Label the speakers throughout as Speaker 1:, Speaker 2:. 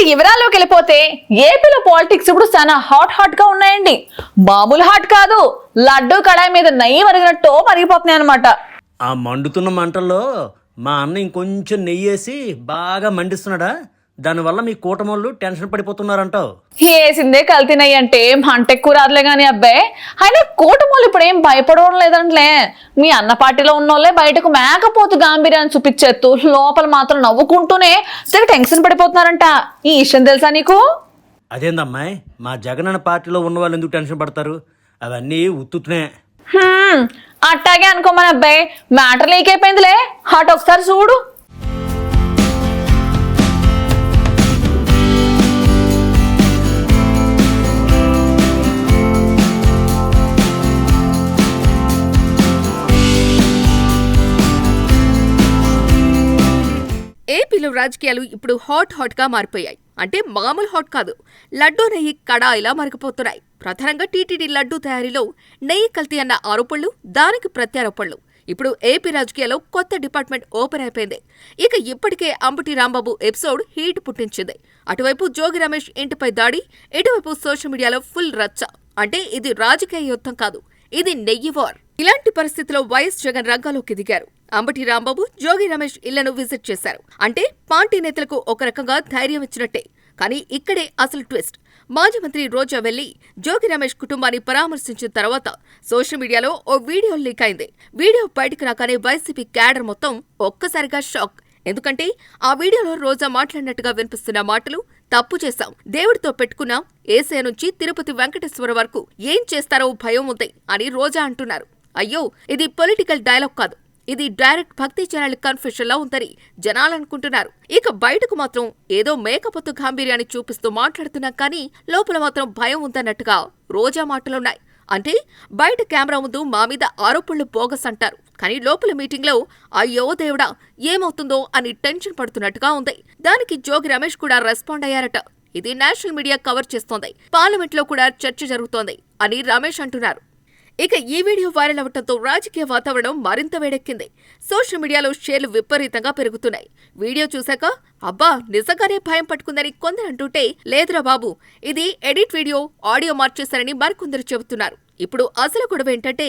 Speaker 1: వివరాల్లోకి వెళ్ళిపోతే ఏపీలో పాలిటిక్స్ ఇప్పుడు చాలా హాట్ గా ఉన్నాయండి. మామూలు హాట్ కాదు, లడ్డు కడాయి మీద నెయ్యి మరిగినట్టు మరిగిపోతున్నాయి అనమాట.
Speaker 2: ఆ మండుతున్న మంటల్లో మా అన్న ఇంకొంచెం నెయ్యేసి బాగా మండిస్తున్నాడా? దానివల్ల మీ కూటమోళ్ళు టెన్షన్ పడిపోతున్నారంటావు.
Speaker 1: ఏసిందే కల్తీనయ్యి అంటే మంట ఎక్కువ రాదులే గాని అబ్బాయి. అయినా కూటమోళ్ళు ఇప్పుడు ఏం భయపడడం లేదంట్లే. మీ అన్న పార్టీలో ఉన్నోళ్ళే బయటకు మేకపోతు గాంభీర్యాన్ని చూపించేస్తూ లోపల మాత్రం నవ్వుకుంటూనే తెగ టెన్షన్ పడిపోతున్నారంట. ఈ విషయం తెలుసా నీకు?
Speaker 2: అదేందమ్మాయి, మా జగనన్న పార్టీలో ఉన్న వాళ్ళు ఎందుకు టెన్షన్ పడతారు? అవన్నీ ఉత్తునే.
Speaker 1: అట్టాగే అనుకోమని అబ్బాయి, మ్యాటర్ లీక్ అయిపోయిందిలే. అటు ఒకసారి చూడు.
Speaker 3: ఏపీలో రాజకీయాలు ఇప్పుడు హాట్ గా మారిపోయాయి. అంటే మామూలు హాట్ కాదు, లడ్డూ నెయ్యి కడాయిలా మరిగిపోతున్నాయి. ప్రధానంగా టీటీడీ లడ్డూ తయారీలో నెయ్యి కల్తీ అన్న ఆరోపణలు, దానికి ప్రత్యారోపణలు. ఇప్పుడు ఏపీ రాజకీయాల్లో కొత్త డిపార్ట్మెంట్ ఓపెన్ అయిపోయింది. ఇక ఇప్పటికే అంబటి రాంబాబు ఎపిసోడ్ హీట్ పుట్టించింది. అటువైపు జోగి రమేష్ ఇంటిపై దాడి, ఇటువైపు సోషల్ మీడియాలో ఫుల్ రచ్చ. అంటే ఇది రాజకీయ యుద్ధం కాదు, ఇది నెయ్యి వార్. ఇలాంటి పరిస్థితిలో వైఎస్ జగన్ రంగంలోకి దిగారు. అంబటి రాంబాబు, జోగి రమేష్ ఇళ్లను విజిట్ చేశారు. అంటే పార్టీ నేతలకు ఒక రకంగా ధైర్యం ఇచ్చినట్టే. కానీ ఇక్కడే అసలు ట్విస్ట్. మాజీ మంత్రి రోజా వెళ్లి జోగి రమేష్ కుటుంబాన్ని పరామర్శించిన తర్వాత సోషల్ మీడియాలో ఓ వీడియో లీక్ అయింది. వీడియో బయటకు రాగానే వైసీపీ క్యాడర్ మొత్తం ఒక్కసారిగా షాక్. ఎందుకంటే ఆ వీడియోలో రోజా మాట్లాడినట్టుగా వినిపిస్తున్న మాటలు తప్పు చేశాం, దేవుడితో పెట్టుకున్నాం, ఏసే నుంచి తిరుపతి వెంకటేశ్వర వరకు ఏం చేస్తారో భయం ఉంది అని రోజా అంటున్నారు. అయ్యో, ఇది పొలిటికల్ డైలాగ్ కాదు, ఇది డైరెక్ట్ భక్తి ఛానల్ కన్ఫెషన్ లా ఉందని జనాలనుకుంటున్నారు. ఇక బయటకు మాత్రం ఏదో మేకపోతు గాంభీర్యాన్ని చూపిస్తూ మాట్లాడుతున్నా కానీ లోపల మాత్రం భయం ఉందన్నట్టుగా రోజా మాటలున్నాయి. అంటే బయట కెమెరా ముందు మా మీద ఆరోపణలు బోగస్ అంటారు, కానీ లోపల మీటింగ్లో అయ్యో దేవుడా ఏమవుతుందో అని టెన్షన్ పడుతున్నట్టుగా ఉంది. దానికి జోగి రమేష్ కూడా రెస్పాండ్ అయ్యారట. ఇది నేషనల్ మీడియా కవర్ చేస్తోంది, పార్లమెంట్లో కూడా చర్చ జరుగుతోంది అని రమేష్ అంటున్నారు. ఇక ఈ వీడియో వైరల్ అవడంతో రాజకీయ వాతావరణం మరింత వేడెక్కింది. సోషల్ మీడియాలో షేర్లు విపరీతంగా పెరుగుతున్నాయి. వీడియో చూశాక అబ్బా నిజంగానే భయం పట్టుకుందని కొందరు అంటుంటే, లేదురా బాబు ఇది ఎడిట్ వీడియో, ఆడియో మార్చేశారని మరికొందరు చెబుతున్నారు. ఇప్పుడు అసలు గొడవ ఏంటంటే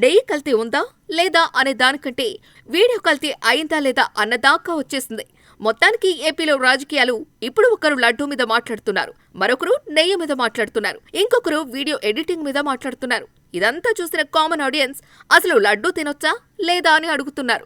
Speaker 3: నెయ్యి కల్తీ ఉందా లేదా అనే దానికంటే వీడియో కల్తీ అయిందా లేదా అన్నదాకా వచ్చేసింది. మొత్తానికి ఏపీలో రాజకీయాలు ఇప్పుడు ఒకరు లడ్డూ మీద మాట్లాడుతున్నారు, మరొకరు నెయ్యి మీద మాట్లాడుతున్నారు, ఇంకొకరు వీడియో ఎడిటింగ్ మీద మాట్లాడుతున్నారు. ఇదంతా చూసిన కామన్ ఆడియన్స్ అసలు లడ్డూ తినొచ్చా లేదా అని అడుగుతున్నారు.